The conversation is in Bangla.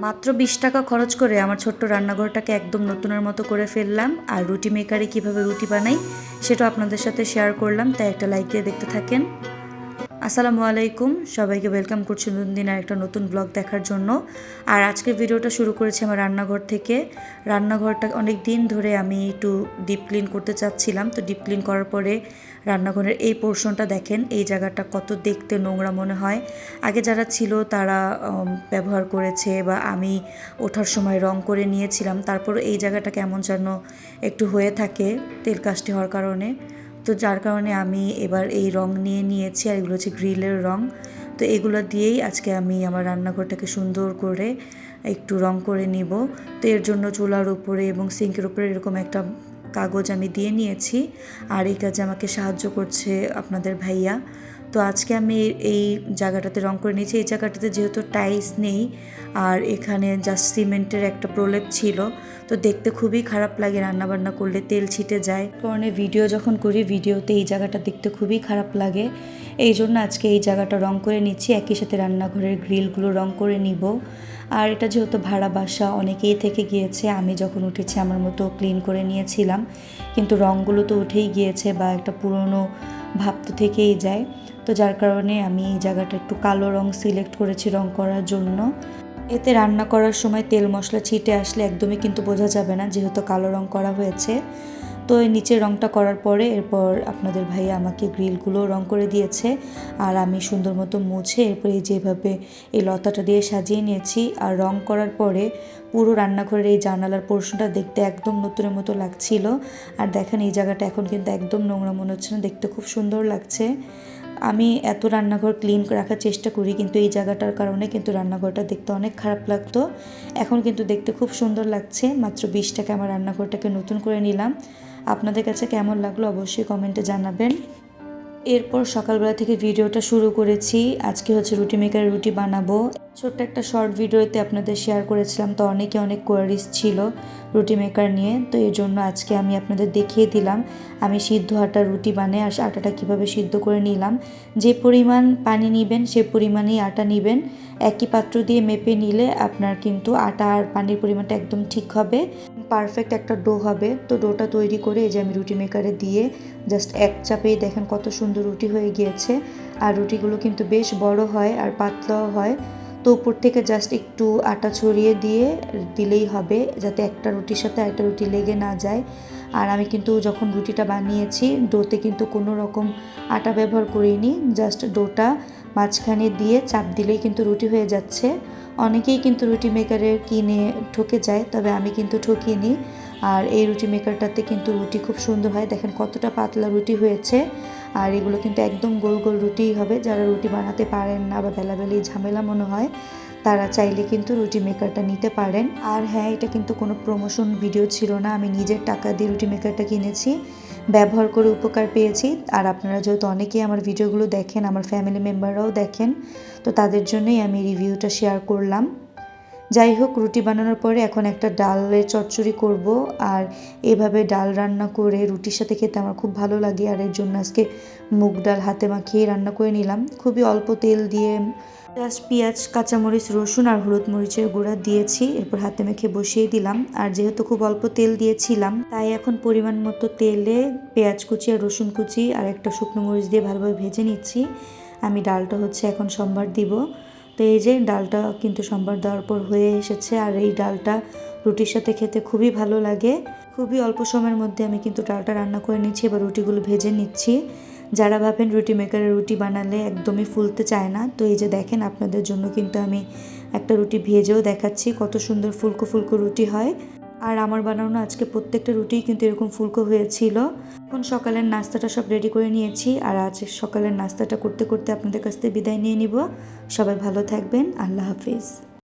মাত্র 20 টাকা খরচ করে আমার ছোট্ট রান্নাঘরটাকে একদম নতুনের মতো করে ফেললাম। আর রুটি মেকারে কিভাবে রুটি বানাই সেটা আপনাদের সাথে শেয়ার করলাম, তাই একটা লাইক দিয়ে দেখতে থাকেন। আসসালামু আলাইকুম, সবাইকে ওয়েলকাম করছি নতুন দিন আর একটা নতুন ব্লগ দেখার জন্য। আর আজকের ভিডিওটা শুরু করেছি আমার রান্নাঘর থেকে। রান্নাঘরটা অনেক দিন ধরে আমি একটু ডিপ ক্লিন করতে চাচ্ছিলাম, তো ডিপ ক্লিন করার পরে রান্নাঘরের এই পোর্শনটা দেখেন, এই জায়গাটা কত দেখতে নোংরা মনে হয়। আগে যারা ছিল তারা ব্যবহার করেছে বা আমি ওঠার সময় রং করে নিয়েছিলাম, তারপর এই জায়গাটা কেমন যেন একটু হয়ে থাকে তেল কাস্টি হওয়ার কারণে। তো যার কারণে আমি এবার এই রং নিয়ে নিয়েছি, আর এগুলো হচ্ছে গ্রিলের রং। তো এগুলো দিয়েই আজকে আমি আমার রান্নাঘরটাকে সুন্দর করে একটু রং করে নিব। তো এর জন্য চুলার উপরে এবং সিঙ্কের উপরে এরকম একটা কাগজ আমি দিয়ে নিয়েছি, আর এই কাজে আমাকে সাহায্য করছে আপনাদের ভাইয়া। তো আজকে আমি এই জায়গাটাতে রং করে নিয়েছি। এই জায়গাটাতে যেহেতু টাইলস নেই আর এখানে জাস্ট সিমেন্টের একটা প্রলেপ ছিল, তো দেখতে খুবই খারাপ লাগে, রান্নাবান্না করলে তেল ছিটে যায়। কারণে ভিডিও যখন করি ভিডিওতে এই জায়গাটা দেখতে খুবই খারাপ লাগে। এই জন্য আজকে এই জায়গাটা রং করে নিচ্ছি, একই সাথে রান্নাঘরের গ্রিলগুলো রং করে নিব। আর এটা যেহেতু ভাড়া বাসা, অনেকেই থেকে গিয়েছে, আমি যখন উঠেছি আমার মতো ক্লিন করে নিয়েছিলাম, কিন্তু রঙগুলো তো উঠেই গিয়েছে বা একটা পুরনো ভাব তো থেকেই যায়। তো যার কারণে আমি এই জায়গাটা একটু কালো রং সিলেক্ট করেছি রং করার জন্য। এতে রান্না করার সময় তেল মশলা ছিটে আসলে একদমই কিন্তু বোঝা যাবে না, যেহেতু কালো রং করা হয়েছে। তো এই নিচের রংটা করার পরে এরপর আপনাদের ভাইয়া আমাকে গ্রিলগুলো রং করে দিয়েছে, আর আমি সুন্দর মতো মুছে এরপরে যেভাবে এই লতাটা দিয়ে সাজিয়ে নিয়েছি। আর রং করার পরে পুরো রান্নাঘরের এই জানালার পোর্শনটা দেখতে একদম নতুনের মতো লাগছিল। আর দেখেন এই জায়গাটা এখন কিন্তু একদম নোংরা মনে হচ্ছে না, দেখতে খুব সুন্দর লাগছে। আমি এত রান্নাঘর ক্লিন রাখার চেষ্টা করি, কিন্তু এই জায়গাটার কারণে কিন্তু রান্নাঘরটা দেখতে অনেক খারাপ লাগতো। এখন কিন্তু দেখতে খুব সুন্দর লাগছে। মাত্র 20 টাকা আমার রান্নাঘরটাকে নতুন করে নিলাম। আপনাদের কাছে কেমন লাগলো অবশ্যই কমেন্টে জানাবেন। এরপর সকালবেলা থেকে ভিডিওটা শুরু করেছি। আজকে হচ্ছে রুটি মেকারে রুটি বানাবো। ছোট্ট একটা শর্ট ভিডিওতে আপনাদের শেয়ার করেছিলাম, তো অনেকে অনেক কোয়ারিজ ছিল রুটি মেকার নিয়ে, তো এর জন্য আজকে আমি আপনাদের দেখিয়ে দিলাম আমি সিদ্ধ আটার রুটি বানাই আর আটাটা কীভাবে সিদ্ধ করে নিলাম। যে পরিমাণ পানি নেবেন সে পরিমাণেই আটা নেবেন। একই পাত্র দিয়ে মেপে নিলে আপনার কিন্তু আটা আর পানির পরিমাণটা একদম ঠিক হবে, পারফেক্ট একটা ডো হবে। তো ডোটা তৈরি করে এই যে আমি রুটি মেকারে দিয়ে জাস্ট এক চাপেই দেখেন কত সুন্দর রুটি হয়ে গিয়েছে। আর রুটিগুলো কিন্তু বেশ বড় হয় আর পাতলাও হয়। তো উপর থেকে জাস্ট একটু আটা ছড়িয়ে দিয়ে দিলেই হবে, যাতে একটা রুটির সাথে আরেকটা রুটি লেগে না যায়। আর আমি কিন্তু যখন রুটিটা বানিয়েছি ডোতে কিন্তু কোনো রকম আটা ব্যবহার করিনি, জাস্ট ডোটা মাঝখানে দিয়ে চাপ দিলেই কিন্তু রুটি হয়ে যাচ্ছে। অনেকেই কিন্তু রুটি মেকারের কিনে ঠকে যায়, তবে আমি কিন্তু ঠকিনি। আর এই রুটি মেকারটাতে কিন্তু রুটি খুব সুন্দর হয়, দেখেন কতটা পাতলা রুটি হয়েছে। আর এগুলো কিন্তু একদম গোল গোল রুটিই হবে। যারা রুটি বানাতে পারেন না বা বেলাবেলি ঝামেলা মনে হয়, তারা চাইলে কিন্তু রুটি মেকারটা নিতে পারেন। আর হ্যাঁ, এটা কিন্তু কোনো প্রমোশন ভিডিও ছিল না, আমি নিজের টাকা দিয়ে রুটি মেকারটা কিনেছি, ব্যবহার করে উপকার পেয়েছি। আর আপনারা যেহেতু অনেকেই আমার ভিডিওগুলো দেখেন, আমার ফ্যামিলি মেম্বাররাও দেখেন, তো তাদের জন্যই আমি রিভিউটা শেয়ার করলাম। যাই হোক, রুটি বানানোর পরে এখন একটা ডালের চচ্চড়ি করব। আর এভাবে ডাল রান্না করে রুটির সাথে খেতে আমার খুব ভালো লাগে। আর এর জন্য আজকে মুগ ডাল হাতে মাখিয়ে রান্না করে নিলাম, খুবই অল্প তেল দিয়ে। জাস্ট পেঁয়াজ, কাঁচামরিচ, রসুন আর হলুদ মরিচের গুঁড়া দিয়েছি, এরপর হাতে মেখে বসিয়ে দিলাম। আর যেহেতু খুব অল্প তেল দিয়েছিলাম, তাই এখন পরিমাণ মতো তেলে পেঁয়াজ কুচি আর রসুন কুচি আর একটা শুকনো মরিচ দিয়ে ভালোভাবে ভেজে নিচ্ছি। আমি ডালটা হচ্ছে এখন সম্বার দিব। তো এই যে ডালটা কিন্তু সম্বার দেওয়ার পর হয়ে এসেছে। আর এই ডালটা রুটির সাথে খেতে খুবই ভালো লাগে। খুবই অল্প সময়ের মধ্যে আমি কিন্তু ডালটা রান্না করে নিচ্ছি, এবার রুটিগুলো ভেজে নিচ্ছি। যারা ভাবেন রুটি মেকারে রুটি বানালে একদমই ফুলতে চায় না, তো এই যে দেখেন আপনাদের জন্য কিন্তু আমি একটা রুটি ভেজেও দেখাচ্ছি কত সুন্দর ফুলকো ফুলকো রুটি হয়। আর আমার বানানো আজকে প্রত্যেকটা রুটিই কিন্তু এরকম ফুলকো হয়েছিল। এখন সকালের নাস্তাটা সব রেডি করে নিয়েছি, আর আজ সকালের নাস্তাটা করতে করতে আপনাদের কাছ থেকে বিদায় নিয়ে নিব। সবাই ভালো থাকবেন, আল্লাহ হাফিজ।